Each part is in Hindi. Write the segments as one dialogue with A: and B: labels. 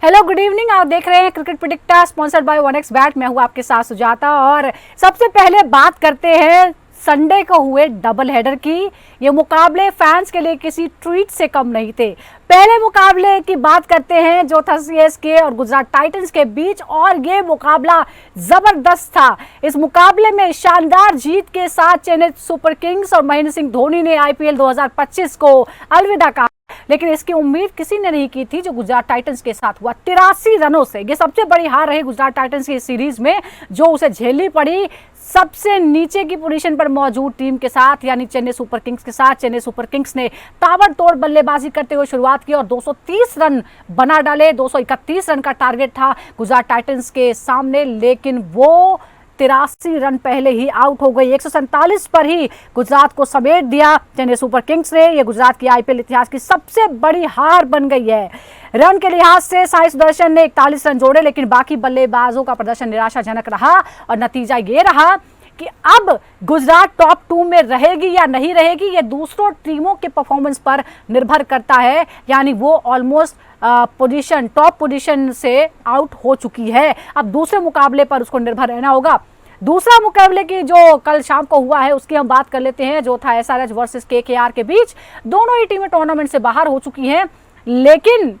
A: Hello good evening. आप देख रहे हैं cricket predictor sponsored by 1x bat. मैं हूं आपके साथ सुजाता और सबसे पहले बात करते हैं संडे को हुए डबल हेडर की। ये मुकाबले फैंस के लिए किसी ट्रीट से कम नहीं थे। पहले मुकाबले की बात करते हैं जो था सीएसके और गुजरात टाइटंस के बीच, और ये मुकाबला जबरदस्त था। इस मुकाबले में शानदार जीत के साथ चेन्नई सुपर किंग्स और महेंद्र सिंह धोनी ने आईपीएल 2025 को अलविदा कहा, लेकिन इसकी उम्मीद किसी ने नहीं की थी जो गुजरात टाइटंस के साथ हुआ। 83 रनों से ये सबसे बड़ी हार रही गुजरात टाइटंस की सीरीज में, जो उसे झेलनी पड़ी सबसे नीचे की पोजीशन पर मौजूद टीम के साथ, यानी चेन्नई सुपर किंग्स के साथ। चेन्नई सुपर किंग्स ने ताबड़तोड़ बल्लेबाजी करते हुए शुरुआत की और 230 रन बना डाले। 231 रन का टारगेट था गुजरात टाइटंस के सामने, लेकिन वो 83 रन पहले ही आउट हो गई। 147 पर ही गुजरात को समेट दिया चेन्नई सुपर किंग्स ने। यह गुजरात की आईपीएल इतिहास की सबसे बड़ी हार बन गई है। रन के लिहाज से साई सुदर्शन ने 41 रन जोड़े, लेकिन बाकी बल्लेबाजों का प्रदर्शन निराशाजनक रहा और नतीजा ये रहा कि अब गुजरात टॉप 2 में रहेगी या नहीं रहेगी, ये दूसरों टीमों के परफॉर्मेंस पर निर्भर करता है। यानी वो ऑलमोस्ट टॉप पोजीशन से आउट हो चुकी है। अब दूसरे मुकाबले पर उसको निर्भर रहना होगा। दूसरा मुकाबले की जो कल शाम को हुआ है उसकी हम बात कर लेते हैं, जो था एसआरएच वर्सेस केकेआर के बीच। दोनों ही टीमें टूर्नामेंट से बाहर हो चुकी हैं, लेकिन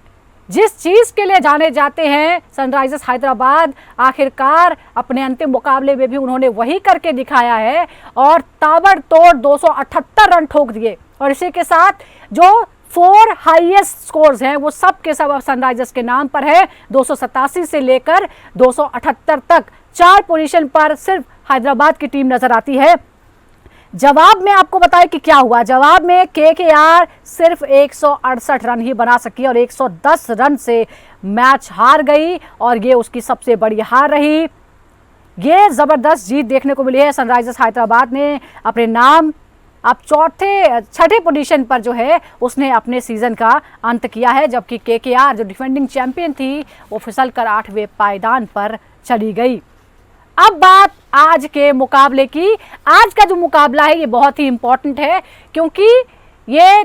A: जिस चीज के लिए जाने जाते हैं सनराइजर्स हैदराबाद, आखिरकार अपने अंतिम मुकाबले में भी उन्होंने वही करके दिखाया है और ताबड़तोड़ 278 रन ठोक दिए। और इसी के साथ जो 4 हाईएस्ट स्कोर्स हैं वो सब के सब सनराइजर्स के नाम पर है। 287 से लेकर 278 तक 4 पोजीशन पर सिर्फ हैदराबाद की टीम नजर आती है। जवाब में आपको बताएं कि क्या हुआ। जवाब में केकेआर सिर्फ 168 रन ही बना सकी और 110 रन से मैच हार गई, और ये उसकी सबसे बड़ी हार रही। ये जबरदस्त जीत देखने को मिली है। सनराइजर्स हैदराबाद ने अपने नाम अब छठे पोजीशन पर जो है उसने अपने सीजन का अंत किया है, जबकि केकेआर जो डिफेंडिंग चैंपियन थी वो फिसल कर 8वें पायदान पर चली गई। अब बात आज के मुकाबले की। आज का जो मुकाबला है ये बहुत ही इंपॉर्टेंट है, क्योंकि ये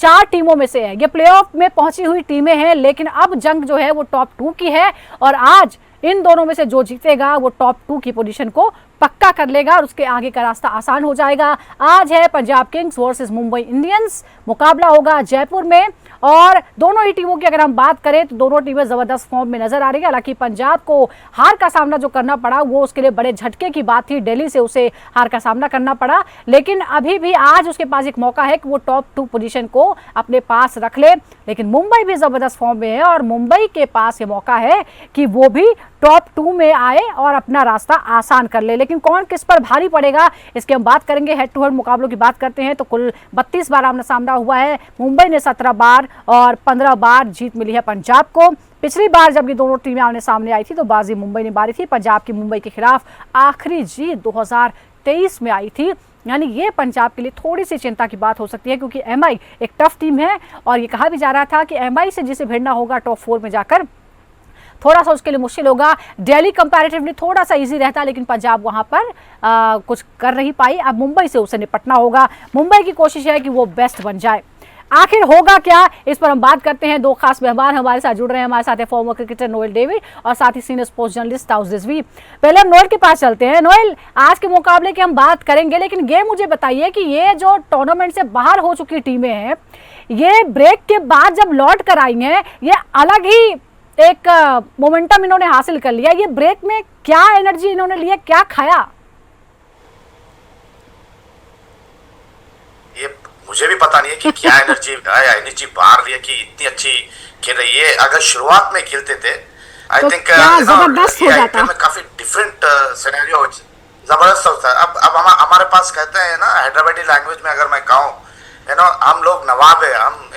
A: 4 टीमों में से है। ये प्लेऑफ में पहुंची हुई टीमें हैं, लेकिन अब जंग जो है वो टॉप 2 की है, और आज इन दोनों में से जो जीतेगा वो टॉप 2 की पोजीशन को पक्का कर लेगा और उसके आगे का रास्ता आसान हो जाएगा। आज है Punjab Kings versus Mumbai Indians. मुकाबला होगा जयपुर में, और दोनों ही टीमों की अगर हम बात करें तो दोनों टीमें जबरदस्त फॉर्म में नजर आ रही है। हालांकि पंजाब को हार का सामना जो करना पड़ा वो उसके लिए बड़े झटके की बात थी। दिल्ली से उसे हार का सामना करना पड़ा, लेकिन अभी भी आज उसके पास एक मौका है कि वो टॉप 2 पोजीशन को अपने पास रख ले। लेकिन मुंबई भी जबरदस्त फॉर्म में है और मुंबई के पास ये मौका है कि वो भी टॉप 2 में आए और अपना रास्ता आसान कर ले। लेकिन कौन किस पर भारी पड़ेगा इसकी हम बात करेंगे। हेड टू हेड मुकाबलों की बात करते हैं तो कुल 32 बार आमना सामना हुआ है। मुंबई ने 17 बार और 15 बार जीत मिली है पंजाब को। पिछली बार जब ये दोनों टीमें आमने सामने आई थी तो बाजी मुंबई ने मारी थी। पंजाब की मुंबई के खिलाफ आखिरी जीत 2023 में आई थी। यानी ये पंजाब के लिए थोड़ी सी चिंता की बात हो सकती है, क्योंकि एमआई एक टफ टीम है और ये कहा भी जा रहा था कि एमआई से जिसे भिड़ना होगा टॉप 4 में जाकर थोड़ा सा उसके लिए मुश्किल होगा। दिल्ली कंपैरेटिवली थोड़ा सा इजी रहता, लेकिन पंजाब वहां पर कुछ कर नहीं पाई। अब मुंबई से उसे निपटना होगा। मुंबई की कोशिश है कि वो बेस्ट बन जाए। आखिर होगा क्या, इस पर हम बात करते हैं। 2 खास मेहमान हमारे साथ जुड़ रहे हैं। हमारे साथ है फॉर्मर क्रिकेटर नोएल डेविड और साथ ही senior sports journalist Taus Rizvi. पहले हम नोएल के पास चलते हैं। नोएल, आज के मुकाबले की हम बात करेंगे, लेकिन ये मुझे बताइए कि ये जो टूर्नामेंट से बाहर हो चुकी टीमें हैं, ये ब्रेक के बाद जब लौट कर आई हैं, ये अलग ही एक मोमेंटम इन्होंने हासिल कर लिया। ये ब्रेक में क्या एनर्जी इन्होंने लिया, क्या खाया?
B: ये मुझे भी पता नहीं है कि क्या एनर्जी बाहर लिया कि इतनी अच्छी खेल रही है। अगर शुरुआत में खेलते थे आई थिंक
A: जबरदस्त हो जाता
B: में काफी डिफरेंट सिनेरियो जबरदस्त होता है। अब हमारे पास कहते हैं ना, हैदराबादी लैंग्वेज में अगर मैं कहूँ, हम लोग नवाब है,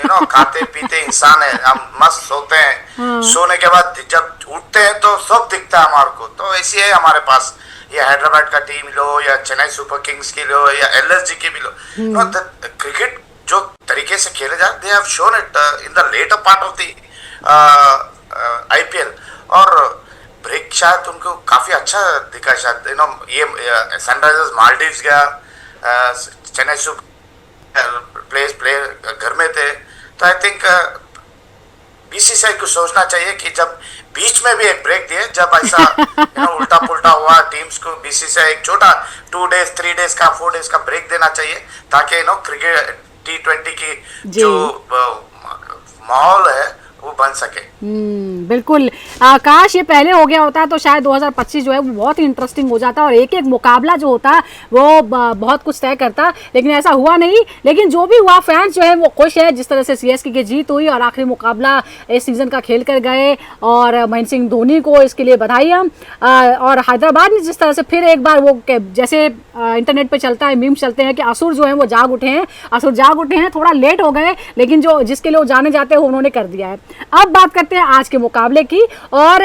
B: हम खाते पीते इंसान है, हम मस्त सोते हैं। सोने के बाद जब उठते हैं तो सब दिखता है हमारे को। तो ऐसी है हमारे पास, ये हैदराबाद का टीम लो या चेन्नई सुपर किंग्स की लो या एलएसजी की भी लो, क्रिकेट जो तरीके से खेले जाते, they have shown it in the latter part of the IPL. और ब्रेक शायद उनको काफी अच्छा दिखा शायद। ये सनराइजर्स मालदीव्स गया, चेन्नई सुपर प्लेयर घर में थे, तो आई थिंक बीसीसीआई को सोचना चाहिए कि जब बीच में भी एक ब्रेक दिए, जब ऐसा उल्टा पुल्टा हुआ टीम्स को बीसीसीआई एक छोटा 2 डेज 3 डेज का 4 डेज का ब्रेक देना चाहिए, ताकि क्रिकेट T20 की जो माहौल है वो बन सके।
A: बिल्कुल। काश ये पहले हो गया होता तो शायद 2025 जो है वो बहुत ही इंटरेस्टिंग हो जाता और एक एक मुकाबला जो होता वो बहुत कुछ तय करता, लेकिन ऐसा हुआ नहीं। लेकिन जो भी हुआ, फैंस जो है वो खुश है जिस तरह से सीएसके की जीत हुई और आखिरी मुकाबला इस सीज़न का खेल कर गए, और महेंद्र सिंह धोनी को इसके लिए बधाई हम। और हैदराबाद ने जिस तरह से फिर एक बार वो जैसे इंटरनेट पर चलता है, मीम्स चलते हैं कि असुर जो है वो जाग उठे हैं, असुर जाग उठे हैं, थोड़ा लेट हो गए लेकिन जो जिसके लिए वो जाने जाते हैं उन्होंने कर दिया है। अब बात करते हैं आज के मुकाबले की, और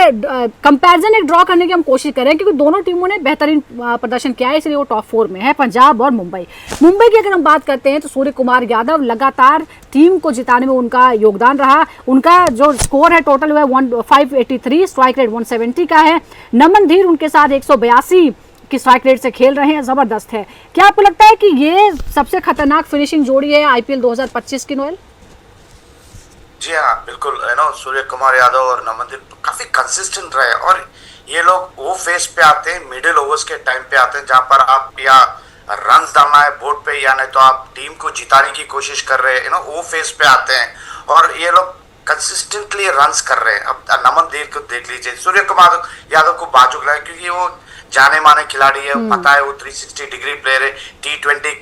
A: कंपैरिजन एक ड्रॉ करने की हम कोशिश करें क्योंकि दोनों टीमों ने बेहतरीन प्रदर्शन किया है, इसलिए वो टॉप 4 में है, पंजाब और मुंबई। मुंबई की अगर हम बात करते हैं तो सूर्य कुमार यादव लगातार टीम को जिताने में उनका योगदान रहा। उनका जो स्कोर है टोटल हुआ 583, स्ट्राइक रेट 170 का है। नमन धीर उनके साथ 182 की स्ट्राइक रेट से खेल रहे हैं, जबरदस्त है। क्या आपको लगता है कि ये सबसे खतरनाक फिनिशिंग जोड़ी है आईपीएल 2025 की, नोएल?
B: जी हाँ, बिल्कुल। सूर्य कुमार यादव और नमनदीप काफी कंसिस्टेंट रहे, और ये लोग वो फेज पे आते हैं, मिडिल ओवर्स के टाइम पे आते हैं जहां पर आप या रन्स डालना है बोर्ड पे, या नहीं तो आप टीम को जिताने की कोशिश कर रहे हैं, वो फेज पे आते हैं और ये लोग कंसिस्टेंटली रन्स कर रहे हैं। अब नमनदीप को देख लीजिए, सूर्य कुमार यादव को बाजू लगाए क्योंकि वो जाने माने खिलाड़ी है, पता है वो 360 डिग्री प्लेयर है, T20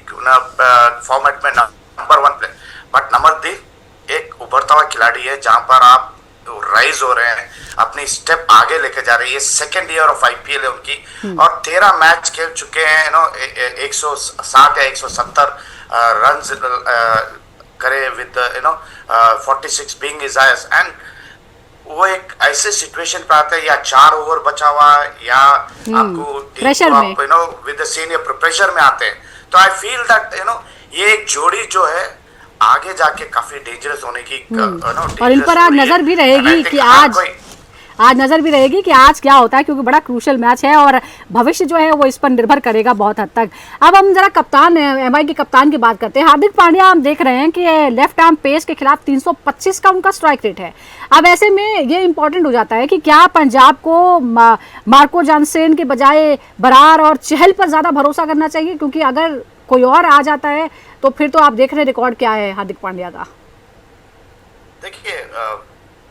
B: फॉर्मेट में नंबर 1 प्लेयर। बट नमनदीप एक उभरता हुआ खिलाड़ी है जहां पर आप राइज हो रहे हैं, अपनी स्टेप आगे लेके जा रहे हैं। ये सेकेंड ईयर ऑफ आईपीएल है उनकी, और 13 मैच खेल चुके हैं, 160 या 170 रन करे with 46 being his highest. And वो एक ऐसे सिचुएशन पे आते हैं या 4 ओवर बचा हुआ या आपको
A: प्रेशर में
B: विद सीनियर प्रेशर में आते हैं। तो आई फील दैट ये एक जोड़ी जो है आगे जाके काफी डेंजरस होने की
A: और इन पर आज नजर भी रहेगी कि आज नजर भी रहेगी कि आज क्या होता है, क्योंकि बड़ा क्रूशियल मैच है और भविष्य जो है वो इस पर निर्भर करेगा बहुत हद तक। अब हम जरा कप्तान एमआई के कप्तान की बात करते हैं। हार्दिक पांड्या, हम देख रहे हैं कि लेफ्ट आर्म पेस के खिलाफ 325 का उनका स्ट्राइक रेट है। अब ऐसे में ये इंपॉर्टेंट हो जाता है कि क्या पंजाब को मार्को जानसेन के बजाय बरार और चहल पर ज्यादा भरोसा करना चाहिए, क्योंकि अगर कोई और आ जाता है तो फिर तो आप देख रहे हैं रिकॉर्ड क्या है हार्दिक पांड्या का।
B: देखिए,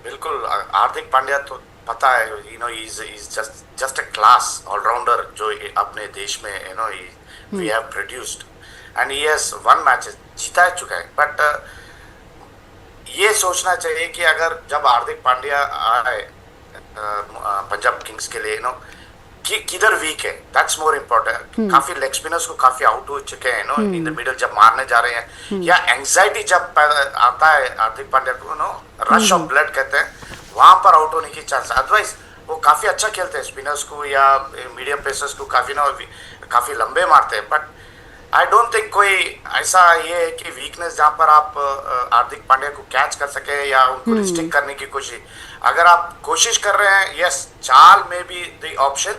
B: बिल्कुल हार्दिक पांड्या तो पता है, he's just a class allrounder जो अपने देश में we have produced, and he has won matches, जीता चुका है। बट ये सोचना चाहिए कि अगर जब हार्दिक पांड्या आए पंजाब किंग्स के लिए, कि किधर वीक है, दैट्स मोर इम्पोर्टेंट। काफी लेग स्पिनर्स को काफी आउट हो चुके हैं इन द मिडल जब मारने जा रहे हैं, या एंजाइटी जब आता है हार्दिक पांड्या को, रश ऑफ ब्लड कहते हैं, वहां पर आउट होने की चांस। अदरवाइज वो काफी अच्छा खेलते हैं, स्पिनर्स को या मीडियम पेसर्स को काफी लंबे मारते हैं। बट आई डोंट थिंक कोई ऐसा ये है कि वीकनेस जहां पर आप हार्दिक पांड्या को कैच कर सके या उनको रिस्ट्रिक्ट करने की कोशिश। अगर आप कोशिश कर रहे हैं, यस, चाल में भी द ऑप्शन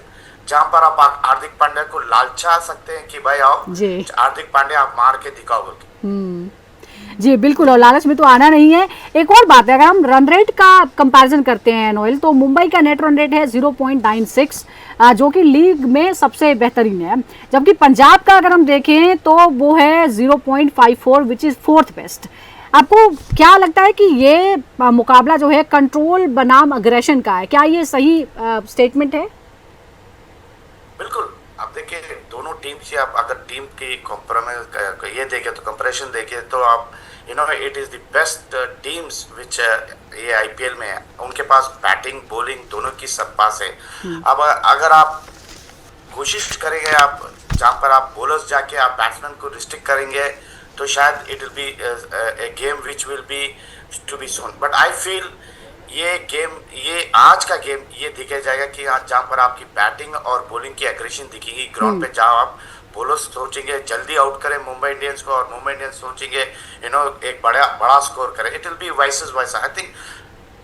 B: जहां पर आप हार्दिक पांड्या को लालचा सकते हैं कि भाई आओ हार्दिक पांड्या आप मार के दिखाओ बोल के।
A: जी बिल्कुल, और लालच में तो आना नहीं है। एक और बात है, अगर हम रन रेट का कंपैरिजन करते हैं नोएल, तो मुंबई का नेट रन रेट है 0.96, जो कि लीग में सबसे बेहतरीन है, जबकि पंजाब का अगर हम देखें तो वो है 0.54 विच इज 4th बेस्ट। आपको क्या लगता है कि ये मुकाबला जो है कंट्रोल बनाम अग्रेशन का है, क्या ये सही स्टेटमेंट है?
B: बिल्कुल। आप देखिए दोनों टीम से, आप अगर टीम की कॉम्प्रोमाइज ये देखें तो कंपैरिजन देखें तो आप it is the best teams विच ये आईपीएल में है। उनके पास बैटिंग बॉलिंग दोनों की सब पास है। अब अगर आप कोशिश करेंगे, आप जहाँ पर आप बॉलर्स जाके आप बैट्समैन को रिस्ट्रिक्ट करेंगे, तो शायद it will be a game which will be to be sewn. But I feel ये आज का गेम ये दिखा जाएगा कि जहाँ पर आपकी बैटिंग और बॉलिंग की एग्रेशन दिखेगी ग्राउंड पे, जहाँ आप बॉलर्स सोचेंगे जल्दी आउट करें मुंबई इंडियंस को, और मुंबई इंडियंस सोचेंगे एक बड़ा स्कोर करें। It will B vices vice. I think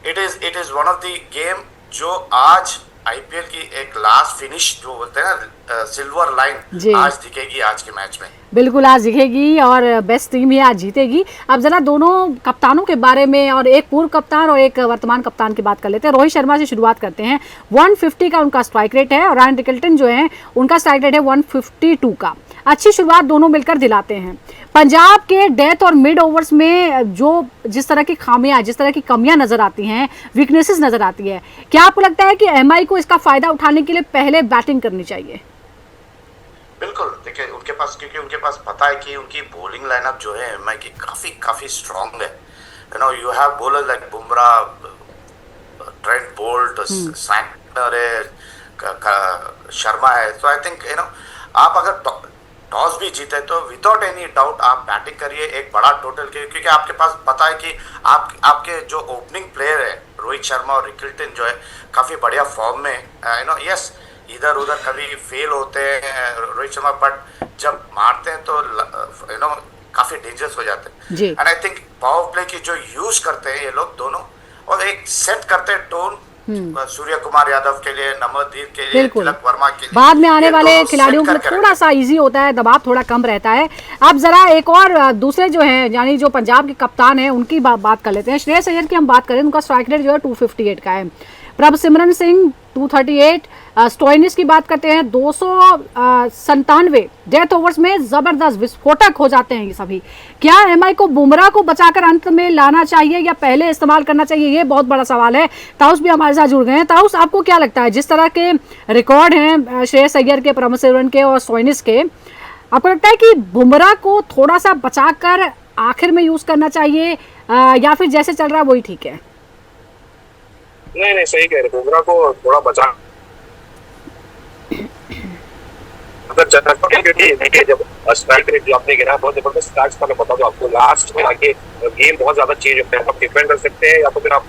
B: it is one of the game जो आज आईपीएल की एक लास्ट फिनिश जो बोलते हैं ना, सिल्वर लाइन आज दिखेगी आज के मैच में।
A: बिल्कुल आज दिखेगी और बेस्ट टीम ही आज जीतेगी। अब जरा दोनों कप्तानों के बारे में और एक पूर्व कप्तान और एक वर्तमान कप्तान की बात कर लेते हैं। रोहित शर्मा से शुरुआत करते हैं। 150 का उनका स्ट्राइक रेट है और रायन रिकल्टन जो है उनका स्ट्राइक रेट है 152 का। अच्छी शुरुआत दोनों मिलकर दिलाते हैं। पंजाब के डेथ और मिड ओवर्स में जो जिस तरह की खामियां, जिस तरह की कमियां नजर आती हैं, वीकनेसेस नजर आती है, क्या आपको लगता है कि एमआई को इसका फायदा उठाने के लिए पहले बैटिंग करनी चाहिए?
B: बिल्कुल, देखिए उनके पास, क्योंकि उनके पास पता है कि उनकी बॉलिंग लाइनअप जो है एमआई की काफी काफी स्ट्रांग है। You have bowler like Bumrah, Trent Boult, Santner है, शर्मा है। तो आई थिंक आप अगर टॉस भी जीते तो विदाउट एनी डाउट आप बैटिंग करिए एक बड़ा टोटल के, क्योंकि आपके पास पता है कि आपके जो ओपनिंग प्लेयर है रोहित शर्मा और रिकल्टन जो है काफी बढ़िया फॉर्म में। यस, इधर उधर कभी फेल होते हैं रोहित शर्मा, बट जब मारते हैं तो काफी डेंजरस हो जाते हैं। And I think power play की जो यूज करते हैं ये लोग दोनों, और एक सेट करते हैं टोन सूर्य कुमार यादव के लिए, नमनदीप के लिए, तिलक वर्मा के लिए,
A: बाद में आने वाले खिलाड़ियों के लिए थोड़ा सा इजी होता है, दबाव थोड़ा कम रहता है। अब जरा एक और दूसरे जो हैं, यानी जो पंजाब के कप्तान हैं, उनकी बात कर लेते हैं। श्रेयस अय्यर की हम बात करें, उनका स्ट्राइक रेट जो है 258 का है। प्रभसिमरन सिंह 238, स्टोइनिस की बात करते हैं 297। डेथ ओवर्स में जबरदस्त विस्फोटक हो जाते हैं ये सभी। क्या एमआई को बुमराह को बचाकर अंत में लाना चाहिए या पहले इस्तेमाल करना चाहिए, ये बहुत बड़ा सवाल है। ताउस भी हमारे साथ जुड़ गए हैं। ताउस, आपको क्या लगता है, जिस तरह के रिकॉर्ड हैं श्रेयस अय्यर के, प्रभसिमरन के और स्टोइनिस के, आपको लगता है कि बुमराह को थोड़ा सा बचाकर आखिर में यूज करना चाहिए या फिर जैसे चल रहा है वही ठीक है?
C: नहीं, सही कह रहे, बुमराह को थोड़ा बचा देखिए, जब स्ट्राइक रेट जो आपने गिरा बहुत जबरदस्त स्टार्ट था। मैं बता दूं आपको, लास्ट में आके गेम बहुत ज्यादा चेंज होता है। आप डिफेंड कर सकते हैं या तो फिर आप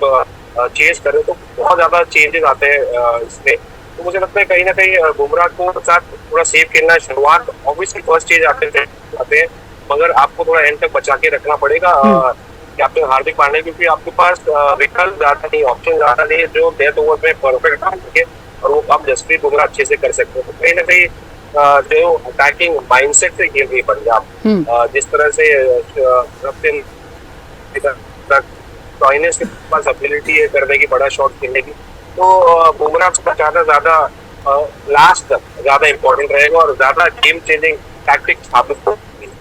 C: चेंज करें तो बहुत ज्यादा चेंजेस आते हैं इसमें। तो मुझे लगता है कहीं ना कहीं बुमराह को साथ थोड़ा सेफ खेलना है। शुरुआत ऑब्वियसली फर्स्ट चेंज आते हैं, मगर आपको थोड़ा एंड तक बचा के रखना पड़ेगा कैप्टन हार्दिक पांड्या, क्योंकि आपके पास विकल्प ज्यादा नहीं, ऑप्शन ज्यादा नहीं जो डेथ ओवर में परफेक्ट काम करके, और वो आप जसप्रीत बुमराह अच्छे से कर सकते हो। तो कहीं ना कहीं जो अटैकिंग माइंडसेट से खेल रही है पंजाब, जिस तरह से के पास एबिलिटी है करने की, बड़ा शॉट खेलने की, तो बुमराह को बचाना ज्यादा लास्ट तक ज्यादा इंपॉर्टेंट रहेगा और ज्यादा गेम चेंजिंग टैक्टिक साबित होगी।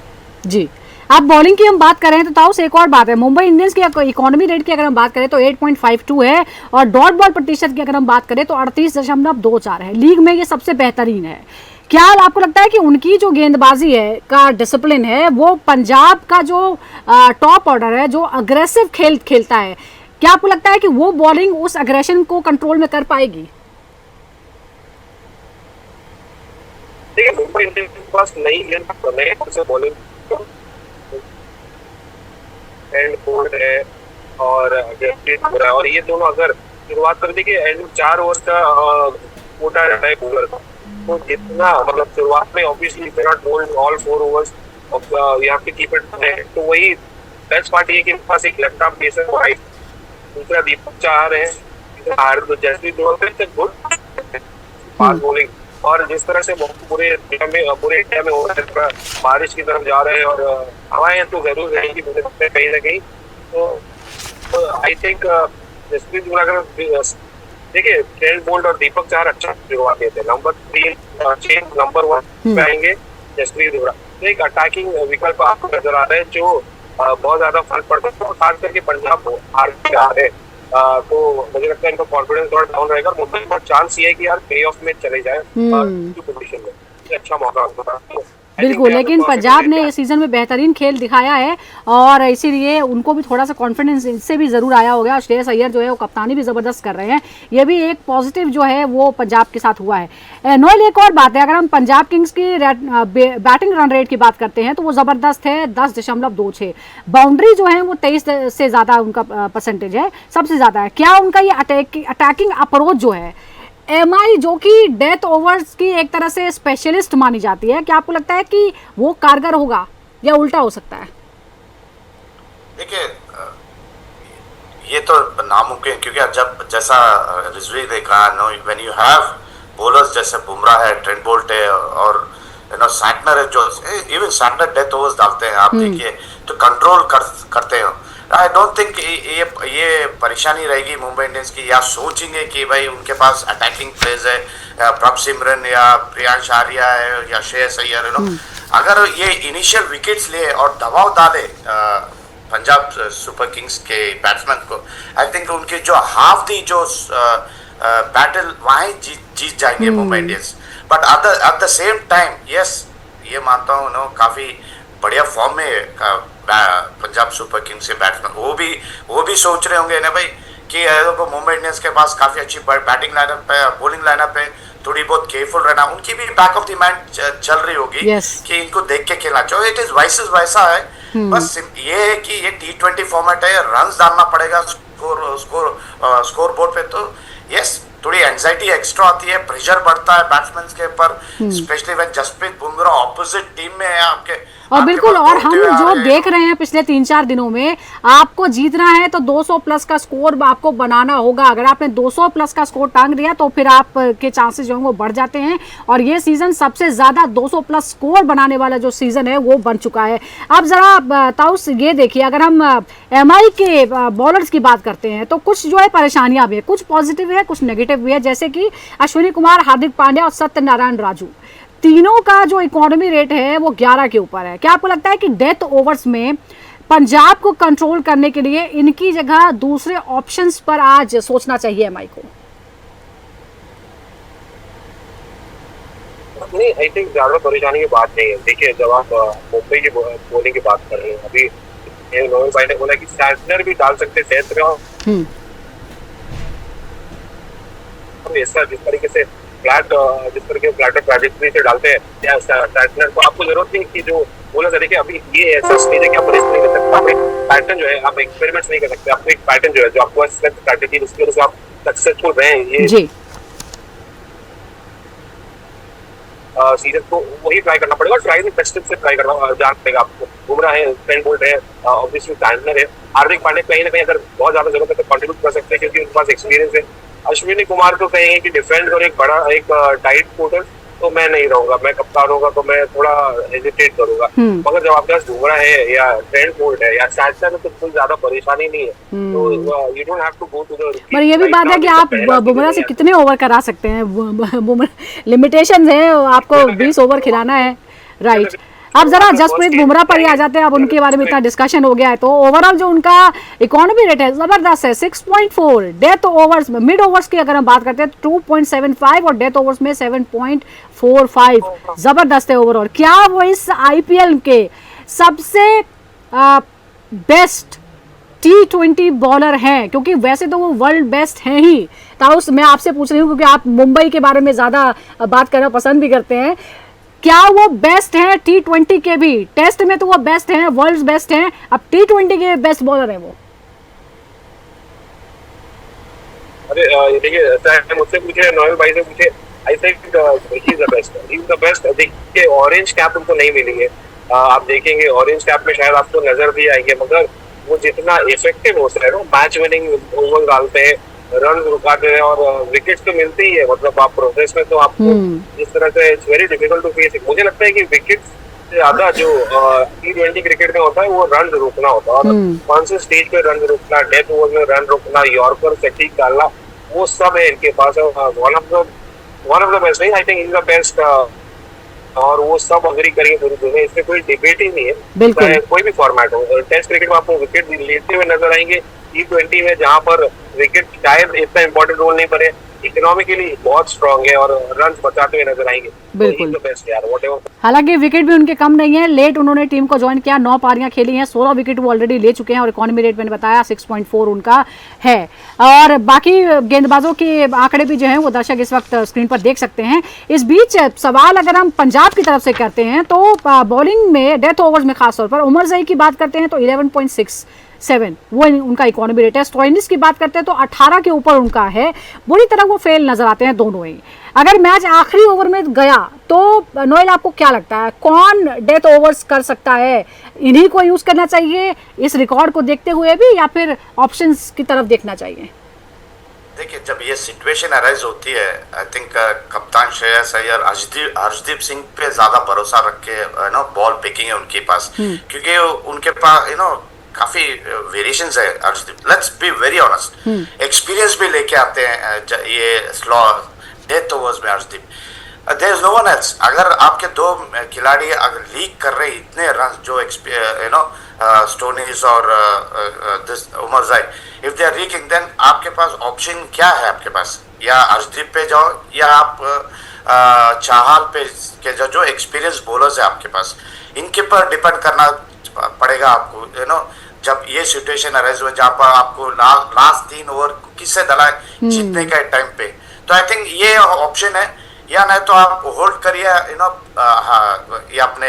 A: जी, अब बॉलिंग की हम बात करें तो ताउस एक और बात है, मुंबई इंडियंस की इकोनॉमी रेट की अगर हम बात करें तो 8.52 है और डॉट बॉल प्रतिशत की अगर हम बात करें तो 38.24 है। लीग में ये सबसे बेहतरीन है। क्या आपको लगता है कि उनकी जो गेंदबाजी है का डिसिप्लिन है, वो पंजाब का जो टॉप ऑर्डर है, जो अग्रेसिव खेलता है, क्या आपको लगता है कि वो बॉलिंग उस अग्रेशन को कंट्रोल में कर पाएगी?
C: देखिए, मुंबई इंडियंस के पास नई गेंद बॉलिंग एंड बोल्ट है और और ये दोनों अगर शुरुआत कर देंगे, एंड 4 ओवर का कोटा रहता है बॉलर का, तो जितना मतलब शुरुआत में obviously cannot bowl all 4 overs, you have to keep it. तो वही बेस्ट पार्ट ये कि पास एक लेफ्ट आर्म पेसर है, दूसरा दीपक चाहर है, जसप्रीत गुड फास्ट बॉलिंग, और जिस तरह से पूरे इंडिया में हो रहा है, बारिश की तरफ जा रहे हैं और हवाएं तो जरूर रहेंगी मुझे लगता है कहीं ना कहीं। तो आई थिंक जसप्रीत बुमराह, देखिए ट्रेंट बोल्ट और दीपक चाहर अच्छा शुरुआत देते हैं। नंबर 3 नंबर 1 पे आएंगे जसप्रीत बुमराह। तो एक अटैकिंग विकल्प आपको नजर आ रहा है जो बहुत ज्यादा फर्क पड़ता है, और खास करके पंजाब हार के आ रहे हैं, तो मुझे लगता है इनका कॉन्फिडेंस थोड़ा डाउन रहेगा। मुंबई का चांस ये है कि यार प्ले ऑफ में चले जाए पोजीशन में, अच्छा मौका होगा।
A: बिल्कुल, लेकिन पंजाब ने इस सीजन में बेहतरीन खेल दिखाया है और इसीलिए उनको भी थोड़ा सा कॉन्फिडेंस इससे भी जरूर आया होगा। श्रेयस अय्यर जो है वो कप्तानी भी जबरदस्त कर रहे हैं, ये भी एक पॉजिटिव जो है वो पंजाब के साथ हुआ है। नोएल, एक और बात है, अगर हम पंजाब किंग्स की बैटिंग रन रेट की बात करते हैं तो वो जबरदस्त है, 10.26। बाउंड्री जो है वो 23 से ज्यादा उनका परसेंटेज है, सबसे ज्यादा है। क्या उनका ये अटैकिंग अप्रोच जो है, एमआई जो कि डेथ ओवर्स की एक तरह से स्पेशलिस्ट मानी जाती है, क्या आपको लगता है कि वो कारगर होगा या उल्टा हो सकता है?
B: देखिए, ये तो नामुमकिन, क्योंकि जब जैसा रिजवी ने कहा, know when you have bowlers जैसे बुमराह है, ट्रेंट बोल्ट है और सैंटनर है जो इवन सैंटनर डेथ ओवर्स डालते हैं, आप देखिए तो कंट्रोल करते हो। आई डोंट थिंक ये परेशानी रहेगी मुंबई इंडियंस की, या सोचेंगे कि भाई उनके पास अटैकिंग प्लेयर्स है, प्रभ सिमरन या प्रियांश आर्या है या श्रेयस अय्यर, अगर ये इनिशियल विकेट्स ले और दबाव डाले पंजाब सुपर किंग्स के बैट्समैन को, आई थिंक उनके जो हाफ दी जो बैटल वहीं जीत जाएंगे Mumbai Indians. But at the same time yes, ये मानता हूँ काफी बढ़िया फॉर्म में पंजाब सुपर किंग्स के बैट्समैन, वो भी सोच रहे होंगे ना भाई कि मुंबई इंडियंस के पास काफी अच्छी बैटिंग लाइनअप है, बॉलिंग लाइनअप है, थोड़ी बहुत केयरफुल रहना, उनकी भी बैक ऑफ द माइंड चल रही होगी कि इनको देख के खेलना चाहिए। इट इज वैसा है, बस ये है कि ये T20 फॉर्मेट है, रन्स डालना पड़ेगा स्कोर बोर्ड पे, तो यस थोड़ी एंजाइटी एक्स्ट्रा आती है, प्रेशर बढ़ता है बैट्समैन के ऊपर, specially when Jasprit Bumrah opposite team में है आपके।
A: और बिल्कुल, और हम जो देख रहे हैं पिछले 3-4 दिनों में, आपको जीतना है तो 200 प्लस का स्कोर आपको बनाना होगा। अगर आपने 200 प्लस का स्कोर टांग दिया तो फिर आपके चांसेस जो हैं वो बढ़ जाते हैं, और ये सीजन सबसे ज्यादा 200 प्लस स्कोर बनाने वाला जो सीजन है वो बन चुका है। अब जरा ताउस ये देखिए, अगर हम MI के बॉलर्स की बात करते हैं तो कुछ जो है परेशानियां भी है, कुछ पॉजिटिव है, कुछ नेगेटिव भी है, जैसे कि अश्विनी कुमार, हार्दिक पांड्या और सत्यनारायण राजू, तीनों का जो इकोनॉमी रेट है वो 11 के ऊपर है। क्या आपको लगता है कि डेथ ओवर्स में पंजाब को कंट्रोल करने के लिए इनकी जगह दूसरे ऑप्शंस पर आज सोचना चाहिए MI को?
C: नहीं, आई थिंक ज्यादा परेशानी की बात नहीं है। देखिए, जब आप मुंबई की बॉलिंग की बात कर रहे हैं, अभी नोएल भाई ने बोला कि सैंटनर भी डाल सकते डेथ में, ऐसा जिस तरीके से फ्लैट ट्रैजेक्टरी से डालते हैं या सैंटनर को, आपको जरूरत नहीं कि जो बोला था। देखिए, अभी ये ऐसा स्टेज है कि आप रिस्क नहीं कर सकते, आप एक पैटर्न जो है, आप एक्सपेरिमेंट्स नहीं कर सकते, आपको एक पैटर्न जो है, जो आपको स्ट्रैटेजी, उसकी वजह से आप सक्सेसफुल रहे हैं ये सीजन को, वही ट्राई करना पड़ेगा, और ट्राई बेस्ट से ट्राई करना जान पड़ेगा आपको। बुमराह है, ट्रेंट बोल्ट है, ऑब्वियसली सैंटनर है, हार्दिक पांड्या कहीं ना कहीं अगर बहुत ज्यादा जरूरत है तो कंट्रीब्यूट कर सकते हैं क्योंकि उनके पास एक्सपीरियंस है। अश्विनी कुमार को कहेंगे कि डिफेंड और एक टाइट फोर्टर, तो मैं नहीं रहूंगा, मैं कप्तान होगा तो मैं थोड़ा हेजिटेट करूंगा। मगर जब आपके पास बुमराह है या ट्रेंट बोल्ट है या सैंटनर है तो कोई ज्यादा परेशानी नहीं है, तो you don't have to go to the.
A: पर ये भी बात है कि आप बुमराह से कितने ओवर करा सकते हैं, लिमिटेशन है, आपको 20 ओवर खिलाना है, राइट। अब जरा जसप्रीत बुमराह पर ही आ जाते हैं, अब उनके बारे में इतना डिस्कशन हो गया है, तो ओवरऑल जो उनका इकोनॉमी रेट है जबरदस्त है, 6.4, डेथ ओवर्स में, मिड ओवर्स की अगर हम बात करते हैं 2.75 और डेथ ओवर्स में 7.45, जबरदस्त है ओवरऑल। क्या वो इस IPL के सबसे बेस्ट T20 बॉलर हैं? क्योंकि वैसे तो वो वर्ल्ड बेस्ट हैं ही, ताउस मैं आपसे पूछ रही हूँ क्योंकि आप मुंबई के बारे में ज्यादा बात करना पसंद भी करते हैं। क्या वो बेस्ट हैं T20 के भी? टेस्ट में तो वो बेस्ट हैं, वर्ल्ड बेस्ट हैं, अब T20 के बेस्ट बॉलर हैं वो।
C: अरे देखिए, मुझसे पूछे, नोएल भाई से पूछे, I think he is the best. देखिए, ऑरेंज कैप उनको नहीं मिली है, आप देखेंगे ऑरेंज कैप में शायद आपको नजर भी आएंगे, मगर वो जितना इफेक्टिव होता है ना, मैच विनिंग ओवर डालते हैं, रन रुकाते हैं और विकेट्स तो मिलते ही है, मतलब आप प्रोग्रेस में तो आपको इस तरह से it's very difficult to face. मुझे लगता है कि विकेट्स से ज्यादा जो T20 क्रिकेट में होता है वो रन रोकना होता है, और कौन से स्टेज पे रन रोकना, डेथ ओवर में रन रोकना, यॉर्कर सटीक डालना, वो सब है इनके पास। वन ऑफ द बेस्ट नहीं, I think is the best, और वो सब अग्री करेंगे पूरी दुनिया, इसमें कोई डिबेट ही नहीं है। चाहे कोई भी फॉर्मेट हो, टेस्ट क्रिकेट में आपको विकेट लेते हुए नजर आएंगे, T20 में जहां पर विकेट शायद इतना इंपॉर्टेंट रोल नहीं करे, इकोनॉमिकली बहुत स्ट्रांग है और रन बचाते हुए नजर आएंगे।
A: बिल्कुल,
C: तो बेस्ट यार, व्हाटएवर।
A: हालांकि विकेट भी उनके कम नहीं है, लेट उन्होंने टीम को ज्वाइन किया, 9 पारियां खेली हैं, 16 विकेट वो ऑलरेडी ले चुके हैं, और इकोनॉमी रेट मैंने बताया 6.4 उनका है। और बाकी गेंदबाजों के आंकड़े भी जो है वो दर्शक इस वक्त स्क्रीन पर देख सकते हैं। इस बीच सवाल अगर हम पंजाब की तरफ से करते हैं तो बॉलिंग में डेथ ओवर्स में खासतौर पर उमर ज़ई की बात करते हैं तो 11.67 वो उनका इकोनॉमी रेट है। स्टोइनिस की बात करते हैं तो 18 के ऊपर उनका है, बुरी तरह वो फेल नजर आते हैं दोनों ही। अगर मैच आखिरी ओवर में गया तो नोएल आपको क्या लगता है कौन डेथ ओवर्स कर सकता है? इन्हीं को यूज करना चाहिए इस रिकॉर्ड को देखते हुए भी, या फिर ऑप्शंस की तरफ देखना चाहिए?
B: देखिए जब ये सिचुएशन अराइज होती है, आई थिंक कप्तान श्रेयस अय्यर हर्षदीप सिंह पे ज्यादा भरोसा रख के बॉल पिकिंग है उनके पास, क्योंकि उनके पास काफी वेरिएशंस है Harshdeep. Let's be very honest, experience भी लेके आते हैं ये स्लो डेथ ओवर्स में Harshdeep. There is no one else. अगर आपके दो खिलाड़ी अगर लीक कर रहे इतने रन जो स्टोनीज और this Umar Zahid, if they are leaking then आपके पास ऑप्शन क्या है आपके पास? या अर्शदीप पे जाओ या आप चाहल पे के जो एक्सपीरियंस बॉलर्स है आपके पास, इनके पर डिपेंड करना पड़ेगा आपको। जब ये सिचुएशन अराइज हुआ जहाँ पर आपको लास्ट 3 ओवर किससे दलाए जीतने के टाइम पे, तो आई थिंक ये ऑप्शन है। या नहीं तो आप होल्ड करिए ये अपने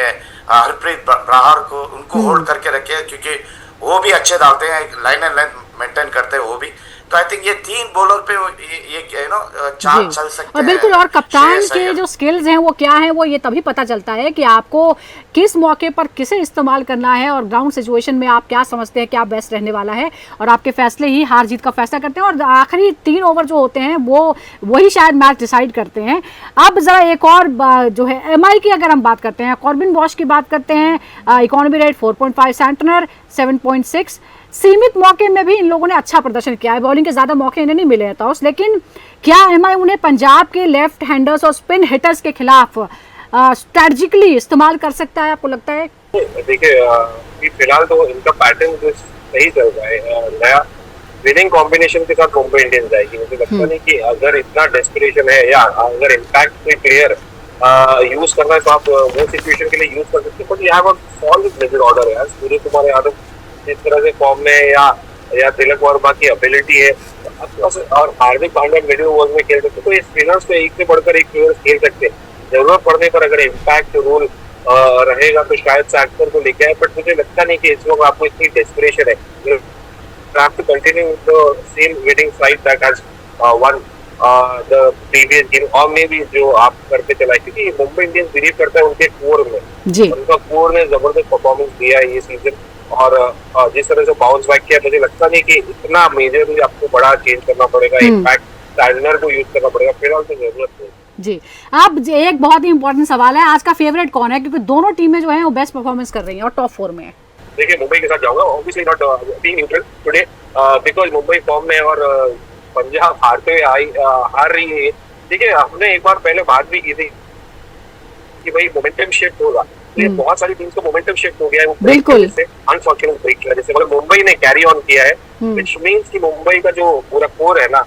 B: हरप्रीत ब्राहर को, उनको होल्ड करके रखिए, क्योंकि वो भी अच्छे डालते हैं, लाइन एंड लाइन मेंटेन करते हैं वो भी। तो आई थिंक ये 3 बॉलर पे ये चाल चल सकते हैं।
A: और बिल्कुल, और कप्तान के जो स्किल्स हैं वो क्या है, वो ये तभी पता चलता है कि आपको किस मौके पर किसे इस्तेमाल करना है और ग्राउंड सिचुएशन में आप क्या समझते हैं क्या बेस्ट रहने वाला है, और आपके फैसले ही हार जीत का फैसला करते हैं। और आखिरी 3 ओवर जो होते हैं वही शायद मैच डिसाइड करते हैं। अब जरा एक और जो है MI की अगर हम बात करते हैं, कॉर्बिन बॉश की बात करते हैं, इकोनॉमी रेट 4.5, सेंटनर 7.6। सीमित मौके में भी इन लोगों ने अच्छा प्रदर्शन किया है, बॉलिंग के ज्यादा मौके इन्हें नहीं मिले हैं तो, लेकिन क्या MI उन्हें पंजाब के लेफ्ट हैंडर्स और स्पिन हिटर्स के खिलाफ स्ट्रेटजिकली इस्तेमाल कर सकता है, आपको लगता है?
C: देखिए फिलहाल तो इनका पैटर्न सही चल रहा है। नया विनिंग कॉम्बिनेशन के साथ मुंबई इंडियंस जाएगी। मुझे लगता नहीं कि अगर इतना डेस्परेशन है या अगर इम्पैक्ट कोई प्लेयर यूज करना है तो आप वो सिचुएशन के लिए यूज कर सकते हैं। बट यहाँ पर सॉलिड मिडिल ऑर्डर है, सूर्य कुमार यादव जिस तरह से फॉर्म में या तिलक वर्मा की एबिलिटी है, और हार्दिक पांड्या मिडिल ओवर्स में खेल सकते, तो ये स्पिनर्स पे एक से बढ़कर एक प्लेयर खेल सकते हैं। जरूरत पड़ने पर अगर इम्पैक्ट रूल रहेगा तो शायद सैक्टर को लेके आए, बट मुझे लगता नहीं कि इस वक्त आपको इतनी डेस्परेशन है। have to continue with the same winning side that has won the previous game, और maybe जो आप करते चलाए, क्योंकि मुंबई इंडियंस बिलीव करता है उनके कोर में, उनका कोर ने जबरदस्त परफॉर्मेंस दिया है ये सीजन, और जिस तरह से बाउंस बैक किया, मुझे लगता नहीं कि इतना मेजरली आपको बड़ा चेंज करना पड़ेगा, इम्पैक्ट स्टैंडर्ड को यूज करना पड़ेगा, फिलहाल तो जरूरत नहीं
A: जी। अब एक बहुत ही इंपॉर्टेंट सवाल है, आज का फेवरेट कौन है, क्योंकि दोनों टीमें जो हैं वो बेस्ट परफॉर्मेंस कर रही हैं और टॉप 4 में है।
C: देखिए मुंबई के साथ जाऊंगा, obviously not being neutral today, because Mumbai form में और पंजाब हार रही है। देखिए हमने एक बार पहले बात भी की थी कि भाई मोमेंटम शिफ्ट होगा, तो बहुत सारी टीम्स को मोमेंटम शिफ्ट हो गया है, वो
A: बिल्कुल
C: से अनफॉर्चुनेट ब्रेक की वजह से, मतलब मुंबई ने कैरी ऑन किया है, व्हिच मींस कि मुंबई का जो पूरा कोर है ना,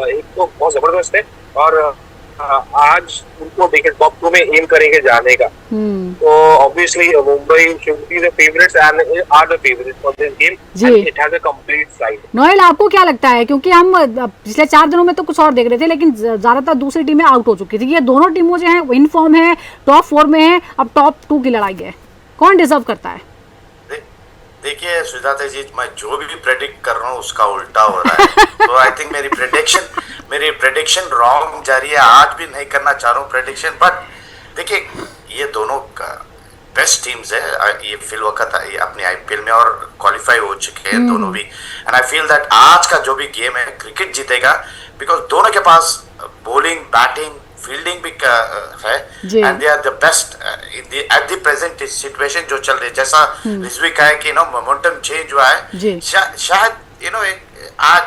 C: एक तो बहुत जबरदस्त है, और आज उनको देखिए टॉप 2 में एम करेंगे जाने का, तो obviously Mumbai should be the favourites and are the favourites for this game, and it has a complete side.
A: Noel, आपको क्या लगता है, क्योंकि हम पिछले 4 दिनों में तो कुछ और देख रहे थे, लेकिन ज्यादातर दूसरी टीमें आउट हो चुकी थी, ये दोनों टीमों जो हैं इन फॉर्म है, टॉप 4 में है, अब टॉप 2 की लड़ाई है, कौन डिजर्व करता है?
B: देखिए सुजाता जी, मैं जो भी प्रेडिक्ट कर रहा हूँ उसका उल्टा हो रहा है, तो आई थिंक मेरी प्रेडिक्शन रॉन्ग जा रही है। आज भी नहीं करना चाह रहा हूँ प्रेडिक्शन, बट देखिए ये दोनों बेस्ट टीम्स है, ये फिल वक्त अपने IPL में और क्वालिफाई हो चुके हैं दोनों भी, एंड आई फील दैट आज का जो भी गेम है क्रिकेट जीतेगा, बिकॉज दोनों के पास बॉलिंग, बैटिंग, फील्डिंग भी है, and they are the best at the present situation जो चल रही है। जैसा रिजवी का है कि मोमेंटम चेंज हुआ है, शायद आज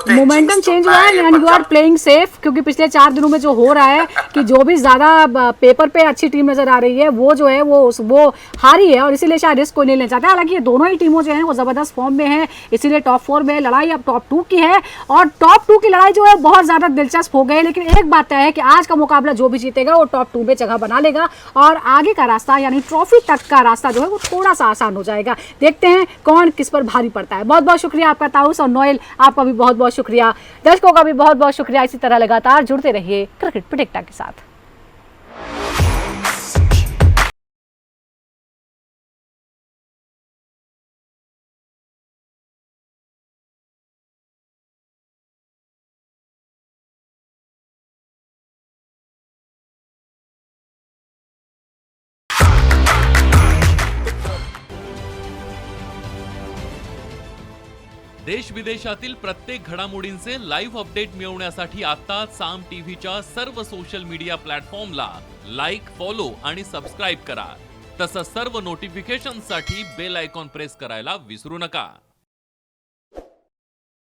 A: मोमेंटम चेंज हुआ है and you are playing safe, क्योंकि पिछले 4 दिनों में जो हो रहा है कि जो भी ज्यादा पेपर पे अच्छी टीम नजर आ रही है वो जो है वो हारी है, और इसीलिए शायद रिस्क कोई नहीं लेना चाहता। हालांकि ये दोनों ही टीमों जो है वो जबरदस्त फॉर्म में है, इसीलिए टॉप 4 में लड़ाई अब टॉप 2 की है, और टॉप 2 की लड़ाई जो है बहुत ज्यादा दिलचस्प हो गई। लेकिन एक बात तय है कि आज का मुकाबला जो भी जीतेगा वो टॉप 2 में जगह बना लेगा, और आगे का रास्ता यानी ट्रॉफी तक का रास्ता जो है वो थोड़ा सा आसान हो जाएगा। देखते हैं कौन किस पर भारी पड़ता है। बहुत बहुत शुक्रिया आपका ताउस, और नोएल आपका भी बहुत बहुत शुक्रिया, दर्शकों का भी बहुत बहुत शुक्रिया। इसी तरह लगातार जुड़ते रहिए क्रिकेट प्रेडिक्टर के साथ।
D: देश विदेशातील प्रत्येक घडामोडींचे लाईव्ह अपडेट मिळवण्यासाठी आता साम टीव्हीच्या सर्व सोशल मीडिया प्लॅटफॉर्मला लाईक, फॉलो आणि सबस्क्राईब करा. तसंच सर्व नोटिफिकेशनसाठी बेल आयकॉन प्रेस करायला विसरू नका.